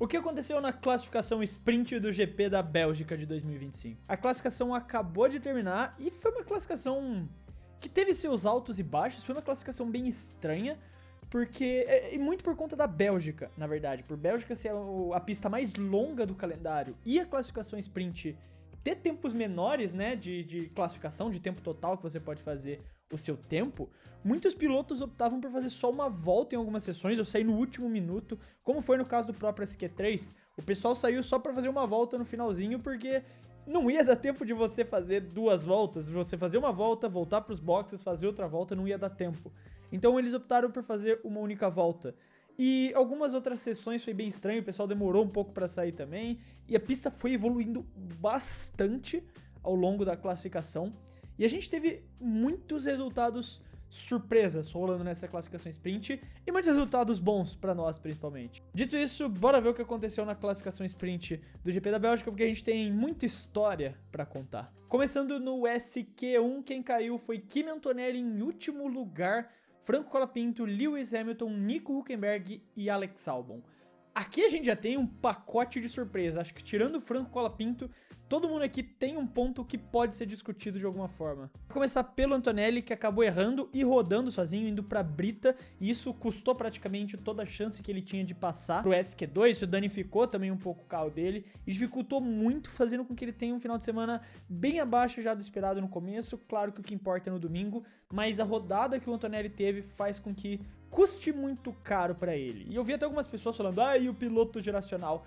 O que aconteceu na classificação sprint do GP da Bélgica de 2025? A classificação acabou de terminar e foi uma classificação que teve seus altos e baixos, foi uma classificação bem estranha, porque, e muito por conta da Bélgica, na verdade, por Bélgica ser a pista mais longa do calendário e a classificação sprint ter tempos menores, né, de classificação, de tempo total que você pode fazer o seu tempo, muitos pilotos optavam por fazer só uma volta em algumas sessões, ou sair no último minuto, como foi no caso do próprio SQ3, o pessoal saiu só pra fazer uma volta no finalzinho, porque não ia dar tempo de você fazer duas voltas, você fazer uma volta, voltar pros boxes, fazer outra volta, não ia dar tempo. Então eles optaram por fazer uma única volta. E algumas outras sessões foi bem estranho, o pessoal demorou um pouco pra sair também, e a pista foi evoluindo bastante ao longo da classificação, e a gente teve muitos resultados surpresas rolando nessa classificação sprint, e muitos resultados bons pra nós principalmente. Dito isso, bora ver o que aconteceu na classificação sprint do GP da Bélgica, porque a gente tem muita história pra contar. Começando no SQ1, quem caiu foi Kimi Antonelli em último lugar, Franco Colapinto, Lewis Hamilton, Nico Hülkenberg e Alex Albon. Aqui a gente já tem um pacote de surpresa, acho que tirando o Franco Colapinto, todo mundo aqui tem um ponto que pode ser discutido de alguma forma. Vou começar pelo Antonelli, que acabou errando e rodando sozinho, indo pra brita, e isso custou praticamente toda a chance que ele tinha de passar pro SQ2, isso danificou também um pouco o carro dele, e dificultou muito, fazendo com que ele tenha um final de semana bem abaixo já do esperado no começo. Claro que o que importa é no domingo, mas a rodada que o Antonelli teve faz com que custe muito caro pra ele. E eu vi até algumas pessoas falando, e o piloto geracional.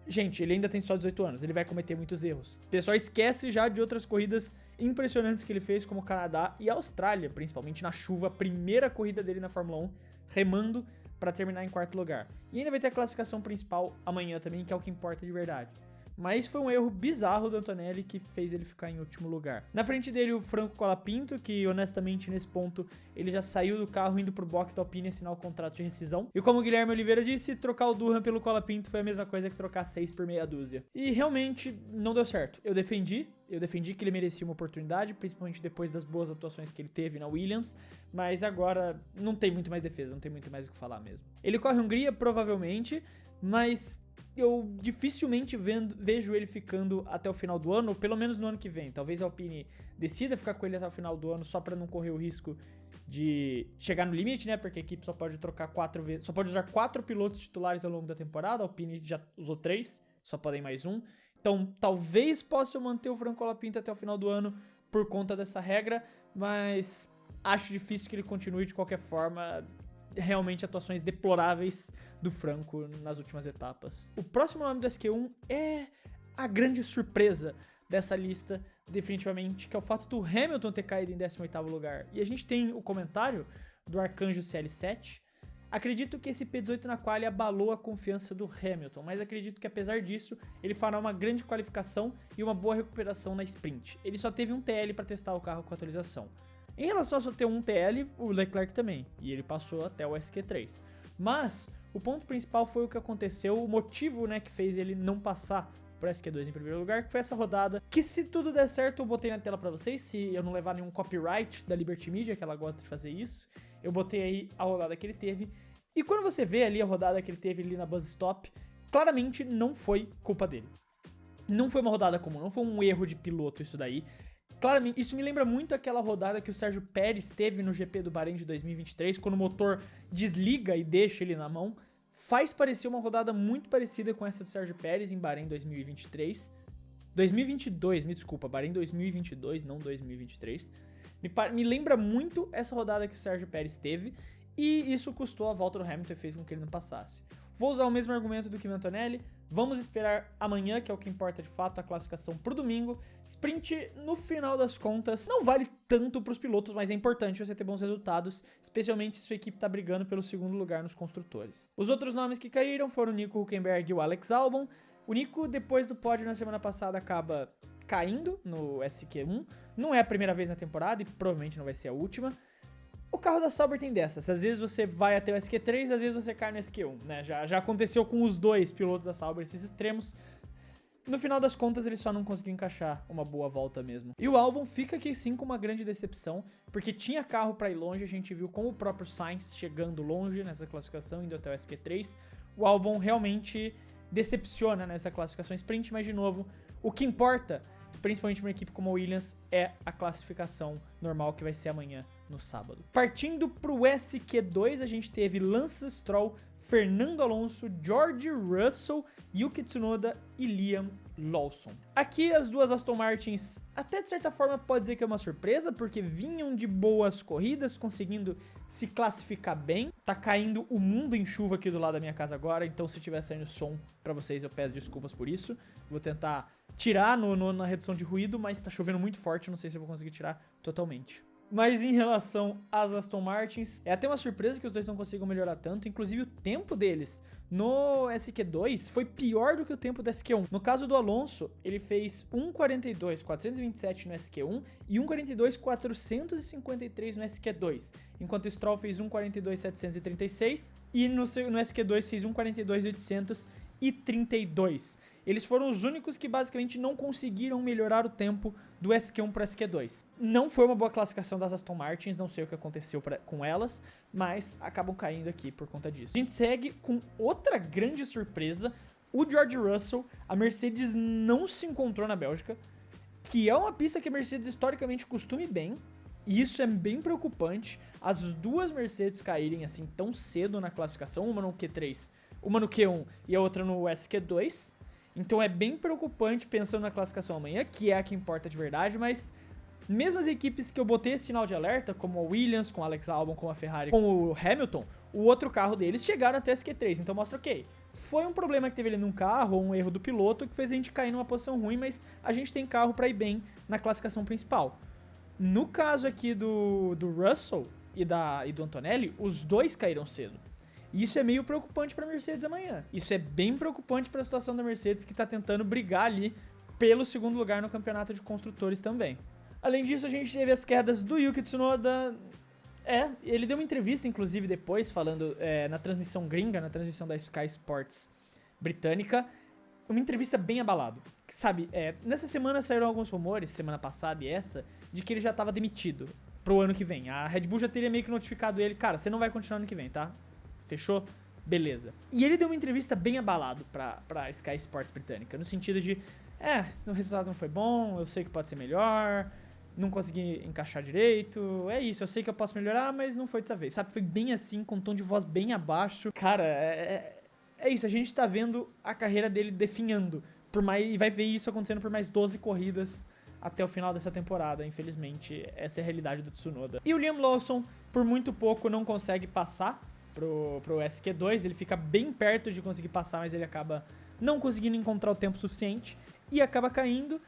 Gente, ele ainda tem só 18 anos, ele vai cometer muitos erros. O pessoal esquece já de outras corridas impressionantes que ele fez, como o Canadá e a Austrália, principalmente na chuva, a primeira corrida dele na Fórmula 1, remando pra terminar em quarto lugar. E ainda vai ter a classificação principal amanhã também, que é o que importa de verdade. Mas foi um erro bizarro do Antonelli que fez ele ficar em último lugar. Na frente dele o Franco Colapinto, que honestamente nesse ponto ele já saiu do carro indo pro box da Alpine assinar o contrato de rescisão. E como o Guilherme Oliveira disse, trocar o Durham pelo Colapinto foi a mesma coisa que trocar 6 por meia dúzia. E realmente não deu certo. Eu defendi que ele merecia uma oportunidade, principalmente depois das boas atuações que ele teve na Williams, mas agora não tem muito mais defesa, não tem muito mais o que falar mesmo. Ele corre Hungria, provavelmente, mas eu dificilmente vejo ele ficando até o final do ano, ou pelo menos no ano que vem. Talvez a Alpine decida ficar com ele até o final do ano só para não correr o risco de chegar no limite, né? Porque a equipe só pode trocar 4 vezes, só pode usar 4 pilotos titulares ao longo da temporada. A Alpine já usou 3, só podem mais um. Então, talvez possa manter o Franco Colapinto até o final do ano por conta dessa regra, mas acho difícil que ele continue de qualquer forma. Realmente atuações deploráveis do Franco nas últimas etapas. O próximo nome do SQ1 é a grande surpresa dessa lista, definitivamente, que é o fato do Hamilton ter caído em 18º lugar. E a gente tem o comentário do Arcanjo CL7. Acredito que esse P18 na quali abalou a confiança do Hamilton, mas acredito que apesar disso, ele fará uma grande qualificação e uma boa recuperação na sprint. Ele só teve um TL para testar o carro com atualização. Em relação a só ter um TL, o Leclerc também, e ele passou até o SQ3. Mas o ponto principal foi o que aconteceu, o motivo, né, que fez ele não passar pro SQ2 em primeiro lugar, que foi essa rodada, que se tudo der certo eu botei na tela pra vocês, se eu não levar nenhum copyright da Liberty Media, que ela gosta de fazer isso, eu botei aí a rodada que ele teve, e quando você vê ali a rodada que ele teve ali na Buzz Stop, claramente não foi culpa dele. Não foi uma rodada comum, não foi um erro de piloto isso daí. Claramente, isso me lembra muito aquela rodada que o Sérgio Pérez teve no GP do Bahrein de 2023, quando o motor desliga e deixa ele na mão. Faz parecer uma rodada muito parecida com essa do Sérgio Pérez em Bahrein 2023. 2022, me desculpa, Bahrein 2022, não 2023. Me lembra muito essa rodada que o Sérgio Pérez teve, e isso custou a volta do Hamilton e fez com que ele não passasse. Vou usar o mesmo argumento do Kimi Antonelli, vamos esperar amanhã, que é o que importa de fato, a classificação pro domingo. Sprint, no final das contas, não vale tanto pros pilotos, mas é importante você ter bons resultados, especialmente se sua equipe tá brigando pelo segundo lugar nos construtores. Os outros nomes que caíram foram o Nico Hülkenberg e o Alex Albon. O Nico, depois do pódio na semana passada, acaba caindo no SQ1. Não é a primeira vez na temporada e provavelmente não vai ser a última. O carro da Sauber tem dessas, às vezes você vai até o SQ3, às vezes você cai no SQ1, né? Já aconteceu com os dois pilotos da Sauber, esses extremos. No final das contas, ele só não conseguiu encaixar uma boa volta mesmo. E o Albon fica aqui sim com uma grande decepção, porque tinha carro pra ir longe, a gente viu com o próprio Sainz chegando longe nessa classificação, indo até o SQ3. O Albon realmente decepciona nessa classificação sprint, mas de novo, o que importa, principalmente uma equipe como a Williams, é a classificação normal que vai ser amanhã no sábado. Partindo pro SQ2, a gente teve Lance Stroll, Fernando Alonso, George Russell, Yuki Tsunoda e Liam Lawson. Aqui as duas Aston Martins, até de certa forma pode dizer que é uma surpresa, porque vinham de boas corridas, conseguindo se classificar bem. Tá caindo o mundo em chuva aqui do lado da minha casa agora, então se tiver saindo som pra vocês eu peço desculpas por isso. Vou tentar tirar na redução de ruído, mas tá chovendo muito forte, não sei se eu vou conseguir tirar totalmente. Mas em relação às Aston Martins, é até uma surpresa que os dois não consigam melhorar tanto. Inclusive o tempo deles no SQ2 foi pior do que o tempo do SQ1. No caso do Alonso, ele fez 1:42.427 no SQ1 e 1:42.453 no SQ2. Enquanto o Stroll fez 1:42.736 e no SQ2 fez 1:42.832. Eles foram os únicos que basicamente não conseguiram melhorar o tempo do SQ1 para SQ2. Não foi uma boa classificação das Aston Martins, não sei o que aconteceu com elas, mas acabam caindo aqui por conta disso. A gente segue com outra grande surpresa, o George Russell. A Mercedes não se encontrou na Bélgica, que é uma pista que a Mercedes historicamente costuma ir bem, e isso é bem preocupante. As duas Mercedes caírem assim tão cedo na classificação, uma no Q3, uma no Q1 e a outra no SQ2. Então é bem preocupante pensando na classificação amanhã, que é a que importa de verdade, mas mesmo as equipes que eu botei esse sinal de alerta, como a Williams, com o Alex Albon, com a Ferrari, com o Hamilton, o outro carro deles chegaram até o SQ3, então mostra ok, foi um problema que teve ali num carro, ou um erro do piloto, que fez a gente cair numa posição ruim, mas a gente tem carro pra ir bem na classificação principal. No caso aqui do Russell e do Antonelli, os dois caíram cedo. E isso é meio preocupante para a Mercedes amanhã. Isso é bem preocupante para a situação da Mercedes, que está tentando brigar ali pelo segundo lugar no campeonato de construtores também. Além disso, a gente teve as quedas do Yuki Tsunoda. Ele deu uma entrevista, inclusive, depois, falando na transmissão gringa, na transmissão da Sky Sports britânica. Uma entrevista bem abalado. Sabe, nessa semana saíram alguns rumores, semana passada e essa, de que ele já estava demitido pro ano que vem. A Red Bull já teria meio que notificado ele, cara, você não vai continuar ano que vem, tá? Fechou? Beleza. E ele deu uma entrevista bem abalado pra Sky Sports britânica, no sentido de, o resultado não foi bom, eu sei que pode ser melhor, não consegui encaixar direito, é isso, eu sei que eu posso melhorar, mas não foi dessa vez, sabe? Foi bem assim, com um tom de voz bem abaixo. Cara, é isso, a gente tá vendo a carreira dele definhando, e vai ver isso acontecendo por mais 12 corridas até o final dessa temporada, infelizmente, essa é a realidade do Tsunoda. E o Liam Lawson, por muito pouco, não consegue passar pro SQ2, ele fica bem perto de conseguir passar, mas ele acaba não conseguindo encontrar o tempo suficiente e acaba caindo,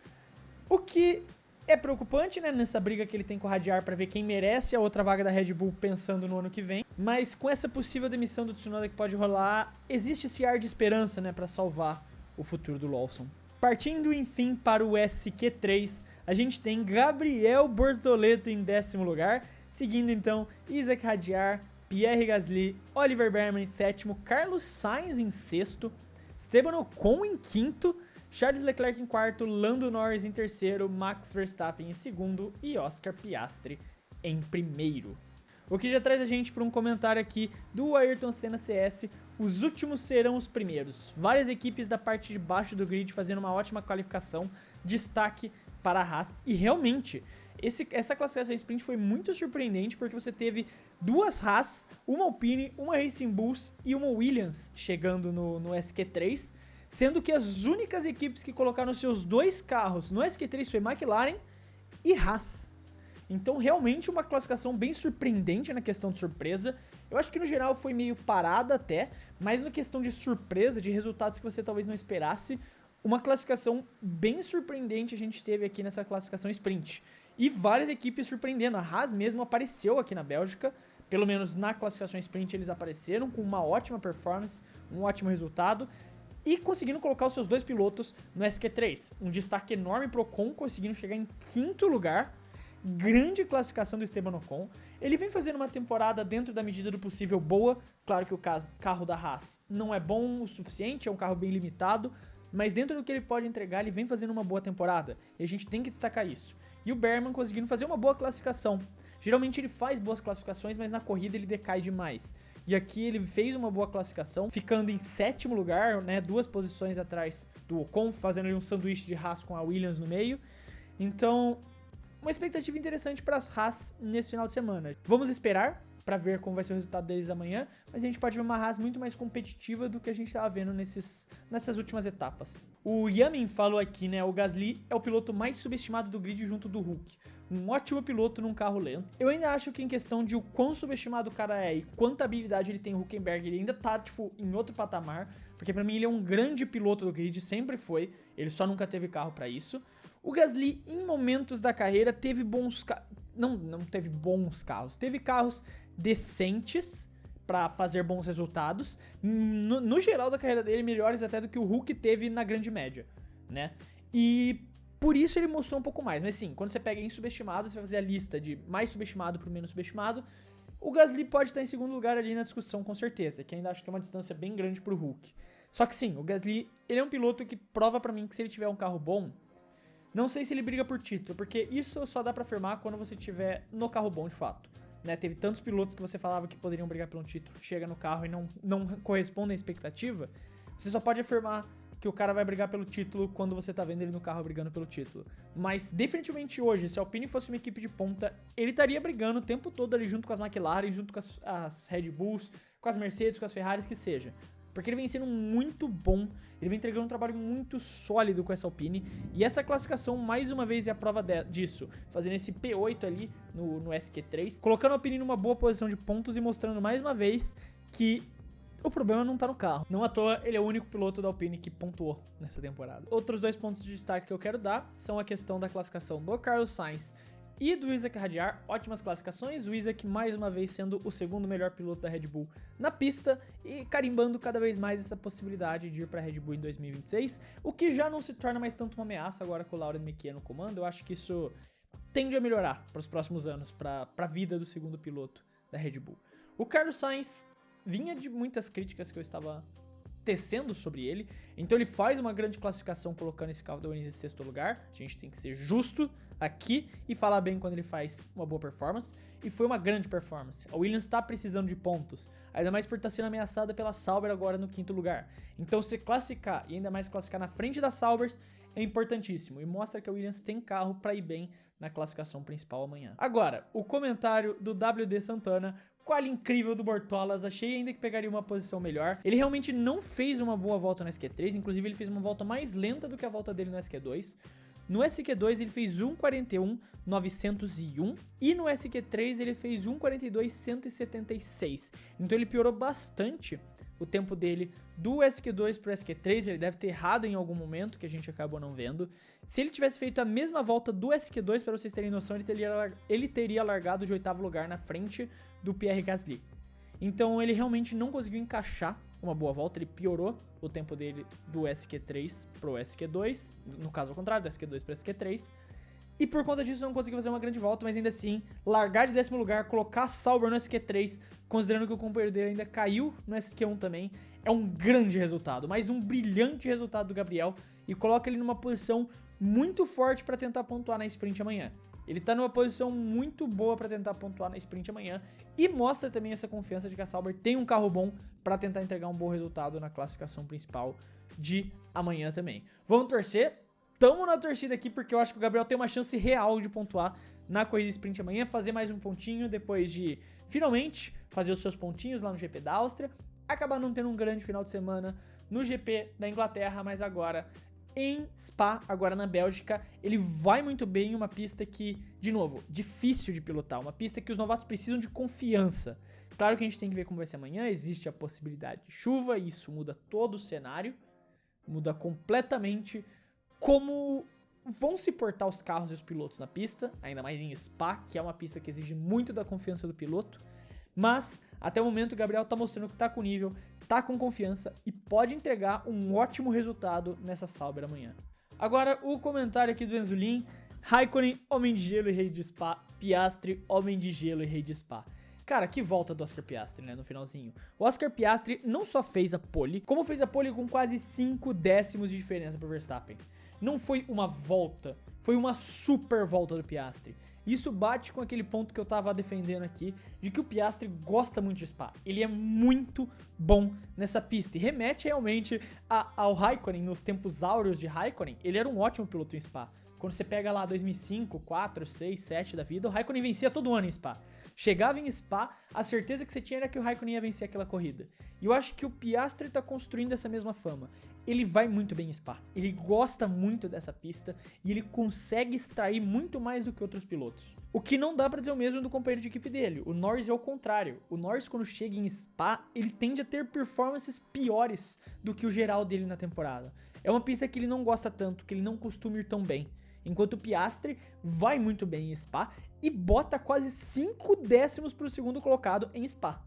o que é preocupante, né, nessa briga que ele tem com o Radiar para ver quem merece a outra vaga da Red Bull pensando no ano que vem, mas com essa possível demissão do Tsunoda que pode rolar, existe esse ar de esperança, né, para salvar o futuro do Lawson. Partindo, enfim, para o SQ3, a gente tem Gabriel Bortoleto em 10º lugar, seguindo então Isack Hadjar, Pierre Gasly, Oliver Berman em 7º, Carlos Sainz em 6º, Esteban Ocon em 5º, Charles Leclerc em 4º, Lando Norris em 3º, Max Verstappen em 2º e Oscar Piastri em 1º. O que já traz a gente para um comentário aqui do Ayrton Senna CS, os últimos serão os primeiros. Várias equipes da parte de baixo do grid fazendo uma ótima qualificação, destaque para a Haas, e realmente essa classificação sprint foi muito surpreendente, porque você teve duas Haas, uma Alpine, uma Racing Bulls e uma Williams chegando no SQ3, sendo que as únicas equipes que colocaram seus dois carros no SQ3 foi McLaren e Haas. Então realmente uma classificação bem surpreendente na questão de surpresa. Eu acho que no geral foi meio parada até, mas na questão de surpresa, de resultados que você talvez não esperasse, uma classificação bem surpreendente a gente teve aqui nessa classificação sprint. E várias equipes surpreendendo. A Haas mesmo apareceu aqui na Bélgica, pelo menos na classificação sprint eles apareceram com uma ótima performance, um ótimo resultado, e conseguindo colocar os seus dois pilotos no SQ3. Um destaque enorme pro Ocon, conseguindo chegar em 5º lugar. Grande classificação do Esteban Ocon. Ele vem fazendo uma temporada dentro da medida do possível boa. Claro que o carro da Haas não é bom o suficiente, é um carro bem limitado, mas dentro do que ele pode entregar, ele vem fazendo uma boa temporada, e a gente tem que destacar isso. E o Berman conseguindo fazer uma boa classificação. Geralmente ele faz boas classificações, mas na corrida ele decai demais. e aqui ele fez uma boa classificação, ficando em 7º lugar, né, 2 posições atrás do Ocon, fazendo ali um sanduíche de Haas com a Williams no meio. Então, uma expectativa interessante para as Haas nesse final de semana. Vamos esperar para ver como vai ser o resultado deles amanhã, mas a gente pode ver uma Haas muito mais competitiva do que a gente estava vendo nessas últimas etapas. O Yamin falou aqui, né, o Gasly é o piloto mais subestimado do grid junto do Hulk. Um ótimo piloto num carro lento. Eu ainda acho que em questão de o quão subestimado o cara é e quanta habilidade ele tem, o Hülkenberg, ele ainda tá, tipo, em outro patamar, porque pra mim ele é um grande piloto do grid, sempre foi, ele só nunca teve carro pra isso. O Gasly, em momentos da carreira, teve bons carros, não teve bons carros, teve carros decentes pra fazer bons resultados, no geral da carreira dele, melhores até do que o Hulk teve na grande média, né? E por isso ele mostrou um pouco mais, mas sim, quando você pega em subestimado, você vai fazer a lista de mais subestimado pro menos subestimado, o Gasly pode estar em segundo lugar ali na discussão com certeza, que ainda acho que é uma distância bem grande pro Hulk. Só que sim, o Gasly, ele é um piloto que prova pra mim que se ele tiver um carro bom, não sei se ele briga por título, porque isso só dá pra afirmar quando você tiver no carro bom de fato. Né, teve tantos pilotos que você falava que poderiam brigar pelo título, chega no carro e não correspondem à expectativa, você só pode afirmar que o cara vai brigar pelo título quando você tá vendo ele no carro brigando pelo título. Mas definitivamente hoje, se a Alpine fosse uma equipe de ponta, ele estaria brigando o tempo todo ali junto com as McLaren, junto com as Red Bulls, com as Mercedes, com as Ferraris, que seja. Porque ele vem sendo muito bom, ele vem entregando um trabalho muito sólido com essa Alpine, e essa classificação mais uma vez é a prova disso, fazendo esse P8 ali no SQ3, colocando a Alpine numa boa posição de pontos e mostrando mais uma vez que o problema não tá no carro. Não à toa, ele é o único piloto da Alpine que pontuou nessa temporada. Outros 2 pontos de destaque que eu quero dar são a questão da classificação do Carlos Sainz e do Isaac Hadjar, ótimas classificações, o Isaac mais uma vez sendo o segundo melhor piloto da Red Bull na pista e carimbando cada vez mais essa possibilidade de ir para a Red Bull em 2026, o que já não se torna mais tanto uma ameaça agora com o Laurent Mekies no comando. Eu acho que isso tende a melhorar para os próximos anos, para a vida do segundo piloto da Red Bull. O Carlos Sainz vinha de muitas críticas que eu estava tecendo sobre ele, então ele faz uma grande classificação colocando esse carro da Williams em 6º lugar, a gente tem que ser justo aqui e falar bem quando ele faz uma boa performance, e foi uma grande performance. A Williams está precisando de pontos, ainda mais por estar sendo ameaçada pela Sauber agora no 5º lugar, então se classificar e ainda mais classificar na frente da Saubers é importantíssimo e mostra que a Williams tem carro para ir bem na classificação principal amanhã. Agora, o comentário do WD Santana, qual incrível do Bortolas, achei ainda que pegaria uma posição melhor. Ele realmente não fez uma boa volta no SQ3, inclusive ele fez uma volta mais lenta do que a volta dele no SQ2. No SQ2 ele fez 1:41.901 e no SQ3 ele fez 1:42.176. Então ele piorou bastante o tempo dele do SQ2 pro SQ3, ele deve ter errado em algum momento, que a gente acabou não vendo. Se ele tivesse feito a mesma volta do SQ2, para vocês terem noção, ele teria largado de 8º lugar na frente do Pierre Gasly. Então ele realmente não conseguiu encaixar uma boa volta, ele piorou o tempo dele do SQ3 pro SQ2, no caso ao contrário, do SQ2 pro SQ3. E por conta disso não conseguiu fazer uma grande volta, mas ainda assim, largar de 10º lugar, colocar a Sauber no SQ3, considerando que o companheiro dele ainda caiu no SQ1 também, é um grande resultado, mais um brilhante resultado do Gabriel, e coloca ele numa posição muito forte para tentar pontuar na sprint amanhã. Ele tá numa posição muito boa para tentar pontuar na sprint amanhã, e mostra também essa confiança de que a Sauber tem um carro bom para tentar entregar um bom resultado na classificação principal de amanhã também. Vamos torcer. Tamo na torcida aqui porque eu acho que o Gabriel tem uma chance real de pontuar na corrida sprint amanhã, fazer mais um pontinho depois de finalmente fazer os seus pontinhos lá no GP da Áustria, acabar não tendo um grande final de semana no GP da Inglaterra, mas agora em Spa, agora na Bélgica, ele vai muito bem em uma pista que, de novo, difícil de pilotar, uma pista que os novatos precisam de confiança. Claro que a gente tem que ver como vai ser amanhã, existe a possibilidade de chuva, e isso muda todo o cenário, muda completamente como vão se portar os carros e os pilotos na pista, ainda mais em Spa, que é uma pista que exige muito da confiança do piloto, mas até o momento o Gabriel tá mostrando que tá com nível, tá com confiança e pode entregar um ótimo resultado nessa Sauber amanhã. Agora o comentário aqui do Enzulin: Raikkonen, homem de gelo e rei de Spa, Piastri, homem de gelo e rei de Spa. Cara, que volta do Oscar Piastri, né, no finalzinho. O Oscar Piastri não só fez a pole, como fez a pole com quase 5 décimos de diferença pro Verstappen. não foi uma volta, foi uma super volta do Piastri. Isso bate com aquele ponto que eu tava defendendo aqui, de que o Piastri gosta muito de Spa. Ele é muito bom nessa pista e remete realmente ao Raikkonen, nos tempos áureos de Raikkonen. Ele era um ótimo piloto em Spa. Quando você pega lá 2005, 4, 6, 7 da vida, o Raikkonen vencia todo ano em Spa. Chegava em Spa, a certeza que você tinha era que o Raikkonen ia vencer aquela corrida. E eu acho que o Piastri tá construindo essa mesma fama. Ele vai muito bem em Spa, ele gosta muito dessa pista e ele consegue extrair muito mais do que outros pilotos. O que não dá pra dizer o mesmo do companheiro de equipe dele, o Norris é o contrário. O Norris, quando chega em Spa, ele tende a ter performances piores do que o geral dele na temporada. É uma pista que ele não gosta tanto, que ele não costuma ir tão bem. Enquanto o Piastri vai muito bem em Spa e bota quase 5 décimos pro segundo colocado em Spa.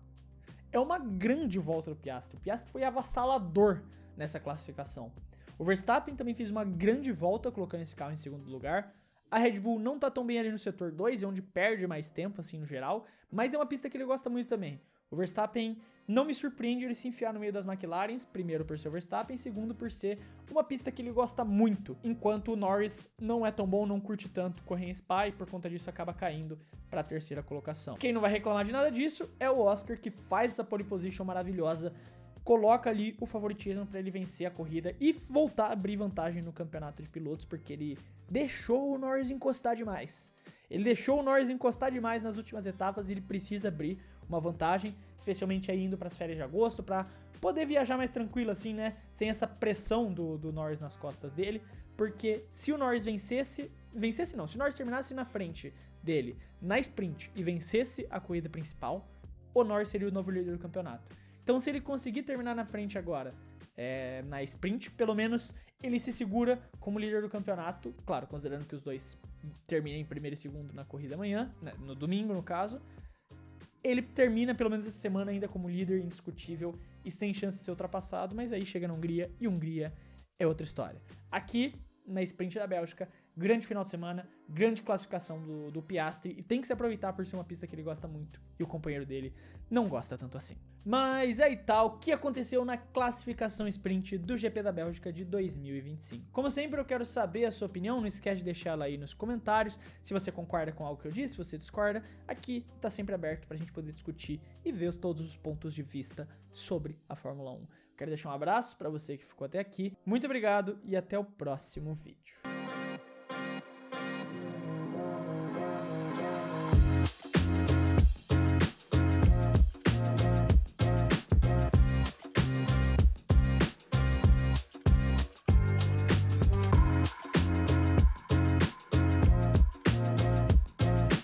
É uma grande volta do Piastri. O Piastri foi avassalador nessa classificação. O Verstappen também fez uma grande volta colocando esse carro em segundo lugar. A Red Bull não tá tão bem ali no setor 2, é onde perde mais tempo assim no geral, mas é uma pista que ele gosta muito também. O Verstappen não me surpreende ele se enfiar no meio das McLarens, primeiro por ser o Verstappen, segundo por ser uma pista que ele gosta muito, enquanto o Norris não é tão bom, não curte tanto correr em Spa e por conta disso acaba caindo para a terceira colocação. Quem não vai reclamar de nada disso é o Oscar, que faz essa pole position maravilhosa, coloca ali o favoritismo para ele vencer a corrida e voltar a abrir vantagem no campeonato de pilotos, porque ele deixou o Norris encostar demais. Ele deixou o Norris encostar demais nas últimas etapas e ele precisa abrir uma vantagem, especialmente aí indo para as férias de agosto, para poder viajar mais tranquilo assim, né, sem essa pressão do Norris nas costas dele, porque se o Norris se o Norris terminasse na frente dele na sprint e vencesse a corrida principal, o Norris seria o novo líder do campeonato. Então se ele conseguir terminar na frente agora, na sprint, pelo menos ele se segura como líder do campeonato, claro, considerando que os dois terminem em primeiro e segundo na corrida amanhã, né, no domingo no caso. Ele termina pelo menos essa semana ainda como líder indiscutível e sem chance de ser ultrapassado, mas aí chega na Hungria e Hungria é outra história. Aqui, na sprint da Bélgica, grande final de semana, grande classificação do Piastri e tem que se aproveitar por ser uma pista que ele gosta muito e o companheiro dele não gosta tanto assim. Mas aí tá, o que aconteceu na classificação sprint do GP da Bélgica de 2025. Como sempre, eu quero saber a sua opinião, não esquece de deixar ela aí nos comentários, se você concorda com algo que eu disse, se você discorda, aqui tá sempre aberto pra gente poder discutir e ver todos os pontos de vista sobre a Fórmula 1. Quero deixar um abraço pra você que ficou até aqui, muito obrigado e até o próximo vídeo.